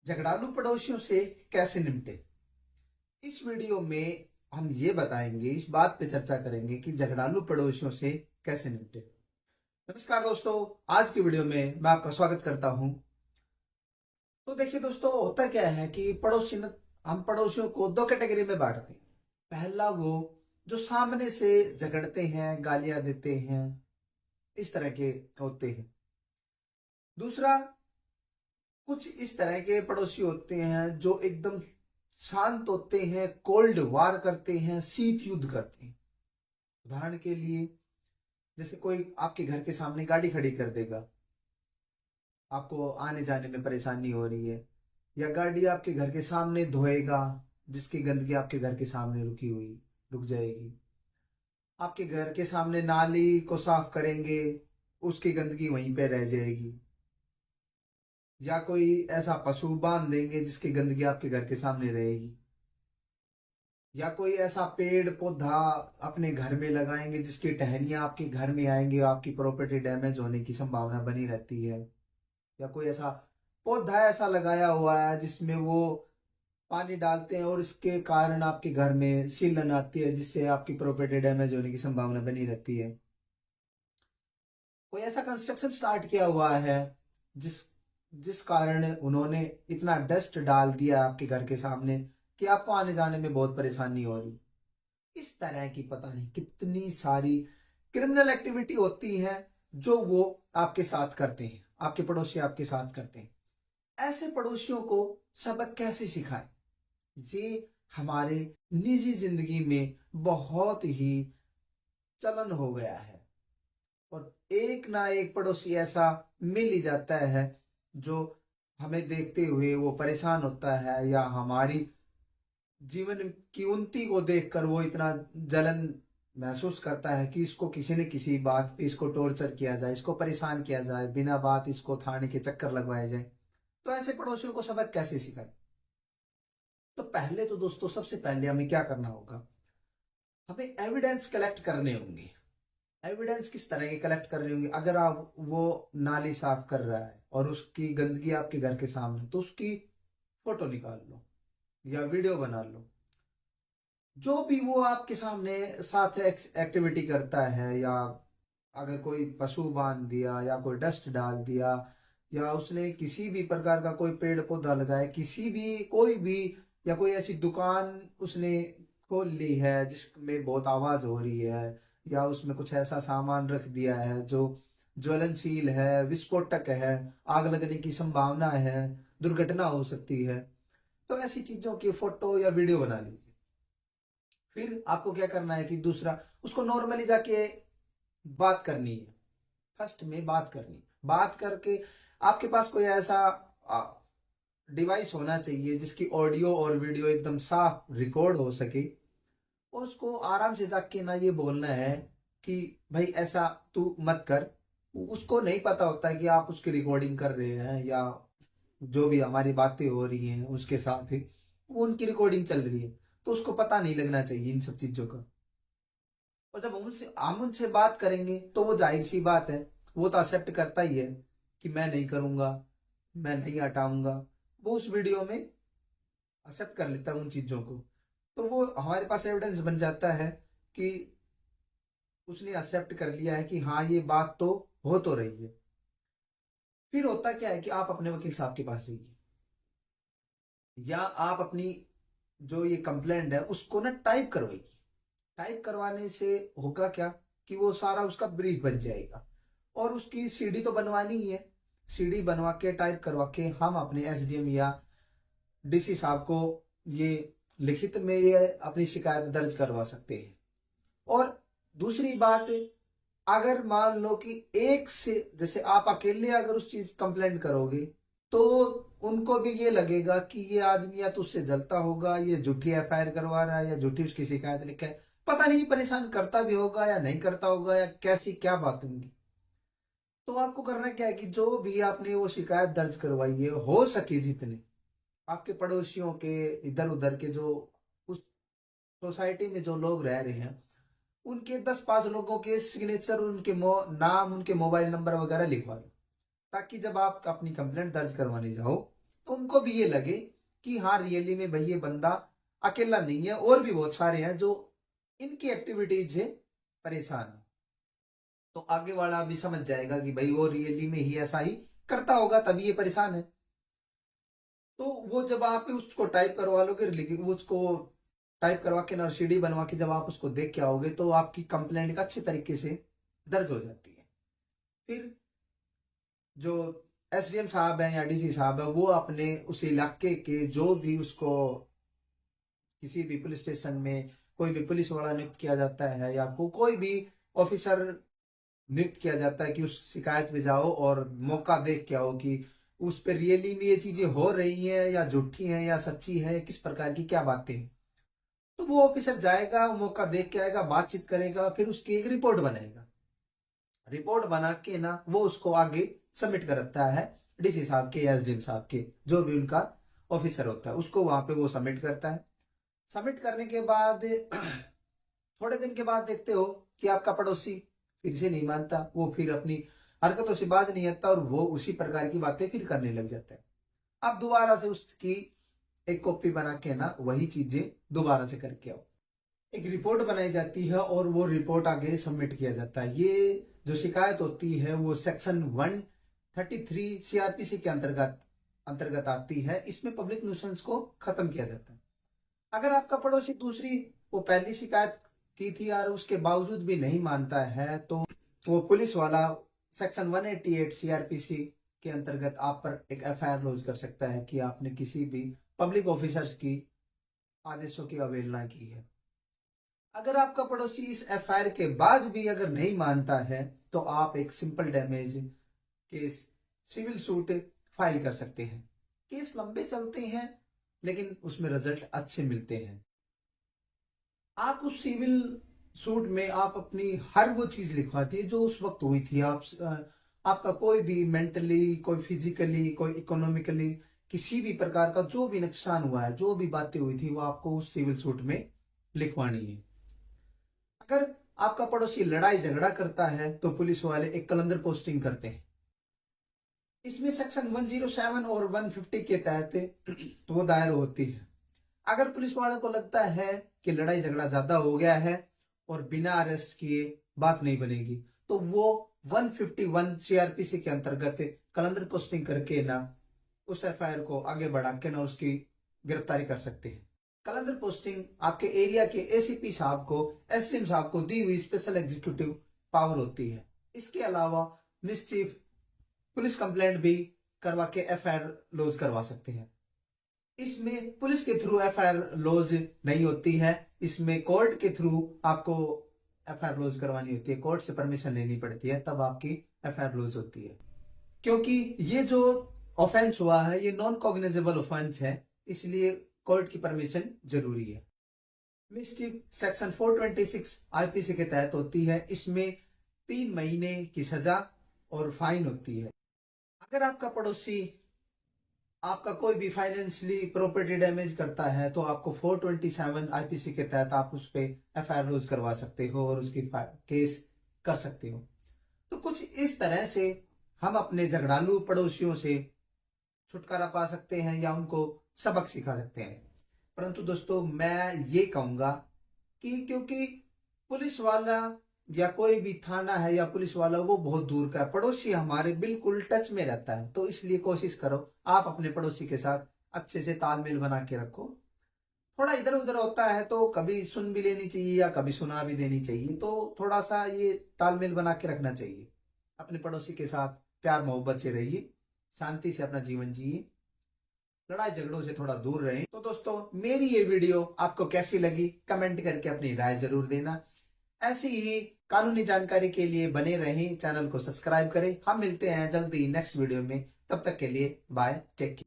झगड़ालू पड़ोसियों से कैसे निपटे। इस वीडियो में हम ये बताएंगे, इस बात पे चर्चा करेंगे कि झगड़ालू पड़ोसियों से कैसे निपटे। नमस्कार दोस्तों, आज की वीडियो में मैं आपका स्वागत करता हूं। तो देखिए दोस्तों, होता क्या है कि हम पड़ोसियों को दो कैटेगरी में बांटते हैं। पहला वो जो सामने से झगड़ते हैं, गालियां देते हैं, इस तरह के होते हैं। दूसरा, कुछ इस तरह के पड़ोसी होते हैं जो एकदम शांत होते हैं, कोल्ड वार करते हैं, शीत युद्ध करते हैं। उदाहरण के लिए, जैसे कोई आपके घर के सामने गाड़ी खड़ी कर देगा, आपको आने जाने में परेशानी हो रही है, या गाड़ी आपके घर के सामने धोएगा, जिसकी गंदगी आपके घर के सामने रुक जाएगी। आपके घर के सामने नाली को साफ करेंगे, उसकी गंदगी वहीं पे रह जाएगी। या कोई ऐसा पशु बांध देंगे जिसकी गंदगी आपके घर के सामने रहेगी। या कोई ऐसा पेड़ पौधा अपने घर में लगाएंगे जिसकी टहनियां आपके घर में आएंगे, आपकी प्रॉपर्टी डैमेज होने की संभावना बनी रहती है। या कोई ऐसा पौधा ऐसा लगाया हुआ है जिसमें वो पानी डालते हैं और इसके कारण आपके घर में सीलन आती है, जिससे आपकी प्रॉपर्टी डैमेज होने की संभावना बनी रहती है। कोई ऐसा कंस्ट्रक्शन स्टार्ट किया हुआ है जिस जिस कारण उन्होंने इतना डस्ट डाल दिया आपके घर के सामने कि आपको आने जाने में बहुत परेशानी हो रही। इस तरह की पता नहीं कितनी सारी क्रिमिनल एक्टिविटी होती है जो वो आपके साथ करते हैं, आपके पड़ोसी आपके साथ करते हैं। ऐसे पड़ोसियों को सबक कैसे सिखाएं, ये हमारे निजी जिंदगी में बहुत ही चलन हो गया है। और एक ना एक पड़ोसी ऐसा मिल ही जाता है जो हमें देखते हुए वो परेशान होता है, या हमारी जीवन की उन्नति को देखकर वो इतना जलन महसूस करता है कि इसको किसी न किसी बात पे इसको टॉर्चर किया जाए, इसको परेशान किया जाए, बिना बात इसको थाने के चक्कर लगवाए जाए। तो ऐसे पड़ोसियों को सबक कैसे सिखाए। तो पहले तो दोस्तों, सबसे पहले हमें क्या करना होगा, हमें एविडेंस कलेक्ट करने होंगे। एविडेंस किस तरह के कलेक्ट कर रहे होंगे, अगर आप वो नाली साफ कर रहा है और उसकी गंदगी आपके घर के सामने, तो उसकी फोटो निकाल लो या वीडियो बना लो। जो भी वो आपके सामने साथ एक्टिविटी करता है, या अगर कोई पशु बांध दिया, या कोई डस्ट डाल दिया, या उसने किसी भी प्रकार का कोई पेड़ पौधा लगाया, किसी भी कोई भी, या कोई ऐसी दुकान उसने खोल ली है जिसमें बहुत आवाज हो रही है, या उसमें कुछ ऐसा सामान रख दिया है जो ज्वलनशील है, विस्फोटक है, आग लगने की संभावना है, दुर्घटना हो सकती है, तो ऐसी चीजों की फोटो या वीडियो बना लीजिए। फिर आपको क्या करना है कि दूसरा, उसको नॉर्मली जाके बात करनी है। फर्स्ट में बात करनी, बात करके आपके पास कोई ऐसा डिवाइस होना चाहिए जिसकी ऑडियो और वीडियो एकदम साफ रिकॉर्ड हो सके। और उसको आराम से जाके ना ये बोलना है कि भाई ऐसा तू मत कर। उसको नहीं पता होता है कि आप उसकी रिकॉर्डिंग कर रहे हैं, या जो भी हमारी बातें हो रही हैं उसके साथ ही वो उनकी रिकॉर्डिंग चल रही है। तो उसको पता नहीं लगना चाहिए इन सब चीजों का। और जब हम उनसे बात करेंगे तो वो जाहिर सी बात है, वो तो एक्सेप्ट करता ही है कि मैं नहीं करूंगा, मैं नहीं हटाऊंगा। वो उस वीडियो में एक्सेप्ट कर लेता है उन चीजों को। तो वो हमारे पास एविडेंस बन जाता है कि उसने एक्सेप्ट कर लिया है कि हाँ, ये बात तो हो तो रही है। फिर होता क्या है कि आप अपने वकील साहब के पास जाइए, या आप अपनी जो ये कंप्लेंट है उसको ना टाइप करवाइए। टाइप करवाने से होगा क्या कि वो सारा उसका ब्रीफ बन जाएगा। और उसकी सीडी तो बनवानी ही है। सीडी बनवा के टाइप करवा के हम अपने एसडीएम या डीसी साहब को ये लिखित में ये अपनी शिकायत दर्ज करवा सकते हैं। और दूसरी बात, अगर मान लो कि एक से, जैसे आप अकेले अगर उस चीज कंप्लेंट करोगे तो उनको भी ये लगेगा कि ये आदमी या तो उससे जलता होगा, ये झूठी एफआईआर करवा रहा है, या झूठी उसकी शिकायत लिखा है। पता नहीं परेशान करता भी होगा या नहीं करता होगा, या कैसी क्या बात होंगी। तो आपको करना क्या है कि जो भी आपने वो शिकायत दर्ज करवाई है, हो सके जितने आपके पड़ोसियों के, इधर उधर के जो उस सोसाइटी में जो लोग रह रहे हैं, उनके 10-5 लोगों के सिग्नेचर, उनके नाम, उनके मोबाइल नंबर वगैरह लिखवा लो। ताकि जब आप अपनी कंप्लेंट दर्ज करवाने जाओ तो उनको भी ये लगे कि हाँ रियली में भाई ये बंदा अकेला नहीं है, और भी बहुत सारे हैं जो इनकी एक्टिविटीज से परेशान है। तो आगे वाला भी समझ जाएगा कि भाई वो रियली में ही ऐसा ही करता होगा, तभी ये परेशान है। तो वो जब आप उसको टाइप करवा लोगे, उसको टाइप करवा के ना सीडी बनवा के जब आप उसको देख के आओगे, तो आपकी कंप्लेंट का अच्छे तरीके से दर्ज हो जाती है। फिर जो एसडीएम साहब है या डीसी साहब है, वो अपने उस इलाके के जो भी उसको किसी भी पुलिस स्टेशन में कोई भी पुलिस वाला नियुक्त किया जाता है या कोई भी ऑफिसर नियुक्त किया जाता है कि उस शिकायत पे जाओ और मौका देख के आओ कि उस पर रियली में ये चीजें हो रही हैं या झूठी हैं या सच्ची है, किस प्रकार की क्या बातें हैं। तो वो ऑफिसर जाएगा, मौका देख के आएगा, बातचीत करेगा, फिर उसकी एक रिपोर्ट बनाएगा। रिपोर्ट बना के ना वो उसको आगे सबमिट करता है डीसी साहब के या एसडीएम साहब के, जो भी उनका ऑफिसर होता है, उसको वहां पे वो सबमिट करता है। सबमिट करने के बाद थोड़े दिन के बाद देखते हो कि आपका पड़ोसी फिर से नहीं मानता, वो फिर अपनी हरकतों से बाज नहीं आता और वो उसी प्रकार की बातें फिर करने लग जाता है। आप दोबारा से उसकी एक कॉपी बना के ना वही चीजें दोबारा से करके आओ। एक रिपोर्ट बनाई जाती है और वो रिपोर्ट आगे सबमिट किया जाता है। ये जो शिकायत होती है वो सेक्शन 133 सीआरपीसी के अंतर्गत अंतर्गत आती है। इसमें पब्लिक न्यूसेंस को खत्म किया जाता है। अगर आपका पड़ोसी दूसरी वो पहली शिकायत की थी और उसके बावजूद भी नहीं मानता है, तो वो पुलिस वाला सेक्शन 188 सीआरपीसी के अंतर्गत आप पर एक एफआईआर लॉन्च कर सकता है कि आपने किसी भी पब्लिक ऑफिसर्स की आदेशों की अवहेलना की है। अगर आपका पड़ोसी इस एफआईआर के बाद भी अगर नहीं मानता है, तो आप एक simple damage case civil suit file कर सकते हैं। केस लंबे चलते हैं लेकिन उसमें रिजल्ट अच्छे मिलते हैं। आप उस सिविल सूट में आप अपनी हर वो चीज लिखवाती है जो उस वक्त हुई थी। आपका कोई भी मेंटली, कोई फिजिकली, कोई इकोनॉमिकली किसी भी प्रकार का जो भी नुकसान हुआ है, जो भी बातें हुई थी, वो आपको उस सिविल सूट में लिखवानी है। अगर आपका पड़ोसी लड़ाई झगड़ा करता है तो पुलिस वाले एक कलंदर पोस्टिंग करते हैं। इसमें सेक्शन 107 और 150 के तहत वो दायर होती है। अगर पुलिस वालों को लगता है कि लड़ाई झगड़ा ज्यादा हो गया है और बिना अरेस्ट किए बात नहीं बनेगी, तो वो 151 सीआरपीसी के अंतर्गत कलंदर पोस्टिंग करके ना उस एफआईआर को आगे बढ़ा के ना उसकी गिरफ्तारी कर सकते हैं। कलंदर पोस्टिंग आपके एरिया के एसीपी साहब को, एसडीएम साहब को दी हुई स्पेशल एग्जीक्यूटिव पावर होती है। इसके अलावा मिसचीफ पुलिस कंप्लेंट भी करवा के एफआईआर लॉन्च करवा सकते हैं। इसमें पुलिस के थ्रू एफआईआर लॉन्च नहीं होती है, इसमें कोर्ट के थ्रू आपको एफआईआर लॉन्च करवानी होती है। कोर्ट से परमिशन लेनी पड़ती है, तब आपकी एफआईआर लॉन्च होती है। क्योंकि ये जो ऑफेंस हुआ है ये नॉन कॉग्निजेबल ऑफेंस है, इसलिए कोर्ट की परमिशन जरूरी है। मिसचीफ सेक्शन 426 आईपीसी के तहत होती है। इसमें 3 महीने की सजा और फाइन होती है। अगर आपका पड़ोसी आपका कोई भी फाइनेंशियली प्रॉपर्टी डैमेज करता है, तो आपको 427 आईपीसी के तहत आप उस पर एफआईआर लॉन्च करवा सकते हो और उसकी केस कर सकते हो। तो कुछ इस तरह से हम अपने झगड़ालू पड़ोसियों से छुटकारा पा सकते हैं या उनको सबक सिखा सकते हैं। परंतु दोस्तों मैं ये कहूंगा कि क्योंकि पुलिस वाला या कोई भी थाना है या पुलिस वाला वो बहुत दूर का है, पड़ोसी हमारे बिल्कुल टच में रहता है, तो इसलिए कोशिश करो आप अपने पड़ोसी के साथ अच्छे से तालमेल बना के रखो। थोड़ा इधर उधर होता है तो कभी सुन भी लेनी चाहिए या कभी सुना भी देनी चाहिए, तो थोड़ा सा ये तालमेल बना के रखना चाहिए। अपने पड़ोसी के साथ प्यार मोहब्बत से रहिए, शांति से अपना जीवन जिए, लड़ाई झगड़ों से थोड़ा दूर रहें। तो दोस्तों मेरी ये वीडियो आपको कैसी लगी कमेंट करके अपनी राय जरूर देना। ऐसी ही कानूनी जानकारी के लिए बने रहें, चैनल को सब्सक्राइब करें। हम मिलते हैं जल्दी नेक्स्ट वीडियो में, तब तक के लिए बाय, टेक केयर।